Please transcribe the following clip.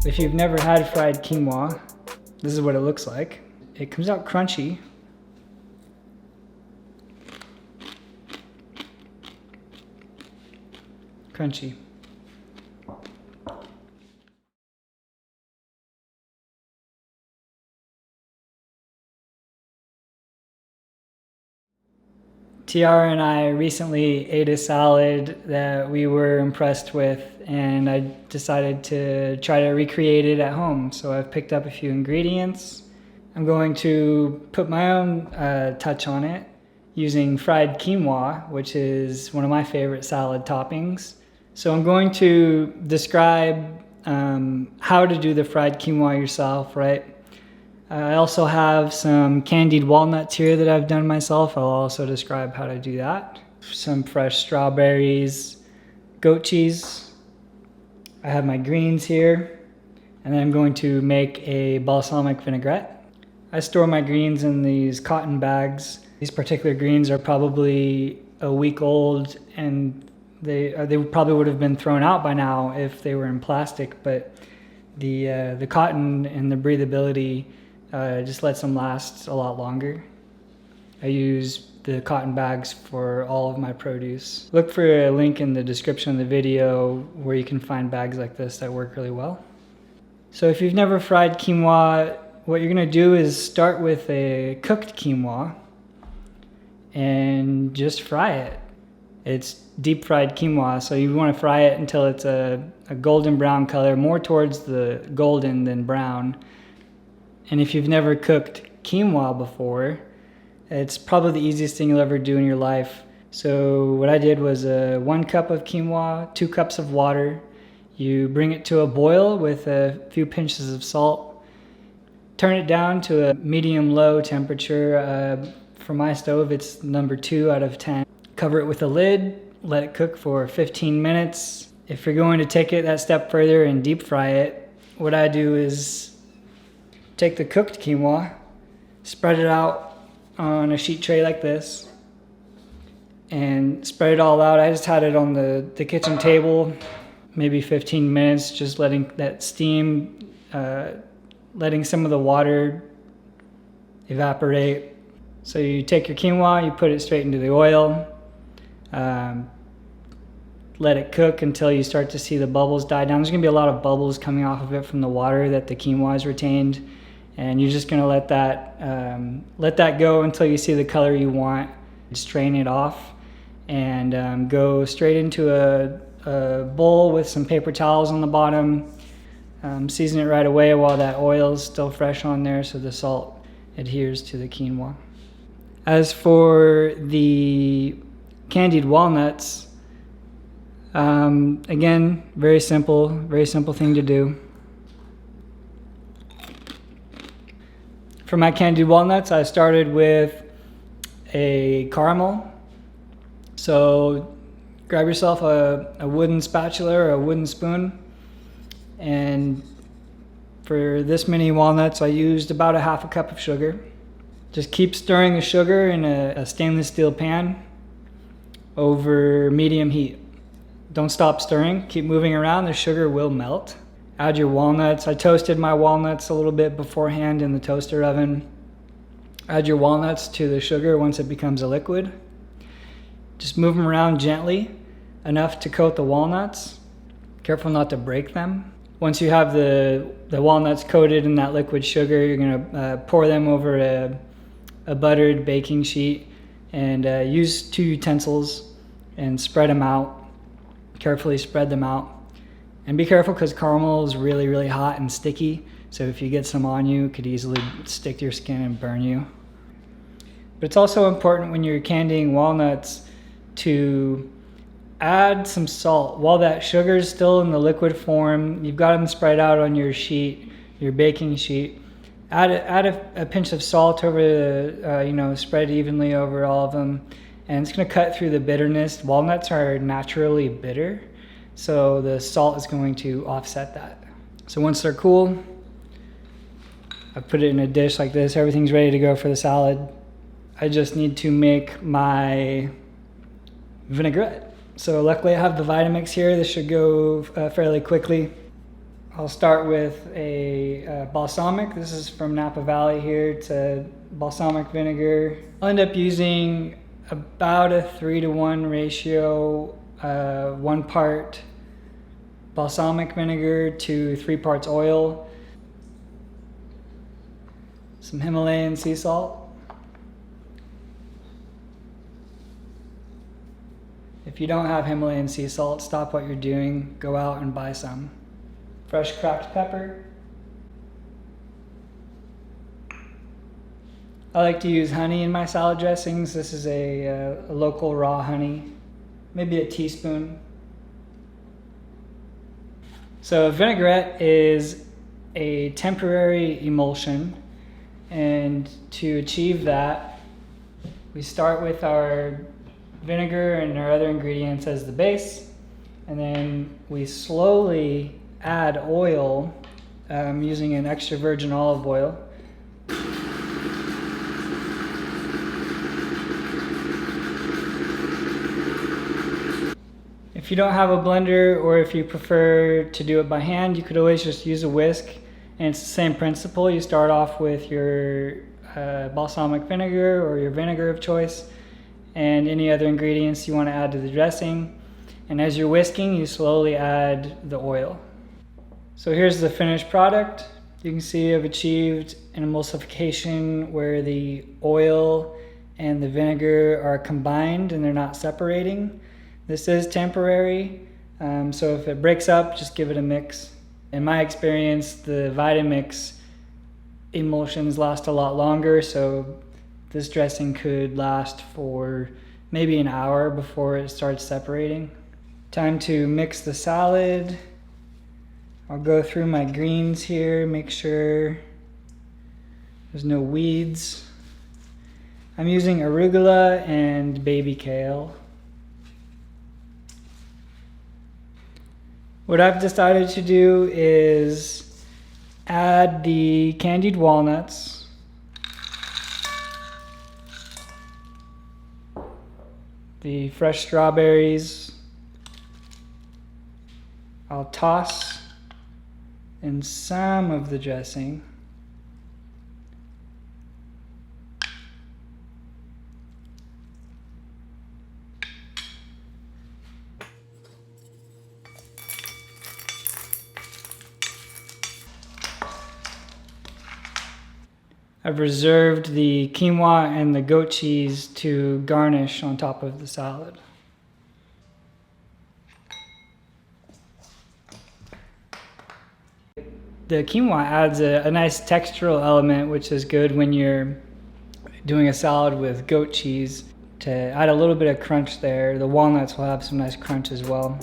If you've never had fried quinoa, this is what it looks like. It comes out crunchy. Crunchy. Tiara and I recently ate a salad that we were impressed with, and I decided to try to recreate it at home. So I've picked up a few ingredients. I'm going to put my own touch on it using fried quinoa, which is one of my favorite salad toppings. So I'm going to describe how to do the fried quinoa yourself, right? I also have some candied walnuts here that I've done myself. I'll also describe how to do that. Some fresh strawberries, goat cheese. I have my greens here, and then I'm going to make a balsamic vinaigrette. I store my greens in these cotton bags. These particular greens are probably a week old, and they probably would have been thrown out by now if they were in plastic, but the cotton and the breathability just lets them last a lot longer. I use the cotton bags for all of my produce. Look for a link in the description of the video where you can find bags like this that work really well. So if you've never fried quinoa, what you're gonna do is start with a cooked quinoa and just fry it. It's deep fried quinoa, so you wanna fry it until it's a golden brown color, more towards the golden than brown. And if you've never cooked quinoa before, it's probably the easiest thing you'll ever do in your life. So what I did was 1 cup of quinoa, 2 cups of water. You bring it to a boil with a few pinches of salt. Turn it down to a medium-low temperature. For my stove, it's number 2 out of 10. Cover it with a lid, let it cook for 15 minutes. If you're going to take it that step further and deep fry it, what I do is take the cooked quinoa, spread it out on a sheet tray like this, and spread it all out. I just had it on the kitchen table, maybe 15 minutes, just letting that steam, letting some of the water evaporate. So you take your quinoa, you put it straight into the oil, let it cook until you start to see the bubbles die down. There's gonna be a lot of bubbles coming off of it from the water that the quinoa has retained. And you're just gonna let that go until you see the color you want. Strain it off and go straight into a bowl with some paper towels on the bottom. Season it right away while that oil's still fresh on there so the salt adheres to the quinoa. As for the candied walnuts, again, very simple thing to do. For my candied walnuts, I started with a caramel. So grab yourself a wooden spatula or a wooden spoon. And for this many walnuts, I used about a half a cup of sugar. Just keep stirring the sugar in a stainless steel pan over medium heat. Don't stop stirring, keep moving around, the sugar will melt. Add your walnuts. I toasted my walnuts a little bit beforehand in the toaster oven. Add your walnuts to the sugar once it becomes a liquid. Just move them around gently, enough to coat the walnuts. Careful not to break them. Once you have the walnuts coated in that liquid sugar, you're gonna pour them over a buttered baking sheet and use 2 utensils and spread them out. Carefully spread them out. And be careful because caramel is really, really hot and sticky. So if you get some on you, it could easily stick to your skin and burn you. But it's also important when you're candying walnuts to add some salt. While that sugar is still in the liquid form, you've got them spread out on your sheet, your baking sheet. Add a pinch of salt over the, spread evenly over all of them. And it's gonna cut through the bitterness. Walnuts are naturally bitter, so the salt is going to offset that. So once they're cool, I put it in a dish like this. Everything's ready to go for the salad. I just need to make my vinaigrette. So luckily I have the Vitamix here. This should go fairly quickly. I'll start with a balsamic. This is from Napa Valley here. It's a balsamic vinegar. I'll end up using about a 3-to-1 ratio, 1 part balsamic vinegar to 3 parts oil. Some Himalayan sea salt. If you don't have Himalayan sea salt, stop what you're doing, go out and buy some. Fresh cracked pepper. I like to use honey in my salad dressings. This is a local raw honey, maybe a teaspoon. So a vinaigrette is a temporary emulsion, and to achieve that, we start with our vinegar and our other ingredients as the base, and then we slowly add oil using an extra virgin olive oil. If you don't have a blender, or if you prefer to do it by hand, you could always just use a whisk, and it's the same principle. You start off with your balsamic vinegar or your vinegar of choice and any other ingredients you want to add to the dressing, and as you're whisking, you slowly add the oil. So here's the finished product. You can see I've achieved an emulsification where the oil and the vinegar are combined and they're not separating. This is temporary, so if it breaks up, just give it a mix. In my experience, the Vitamix emulsions last a lot longer, so this dressing could last for maybe an hour before it starts separating. Time to mix the salad. I'll go through my greens here, make sure there's no weeds. I'm using arugula and baby kale. What I've decided to do is add the candied walnuts, the fresh strawberries. I'll toss in some of the dressing. I've reserved the quinoa and the goat cheese to garnish on top of the salad. The quinoa adds a nice textural element, which is good when you're doing a salad with goat cheese, to add a little bit of crunch there. The walnuts will have some nice crunch as well.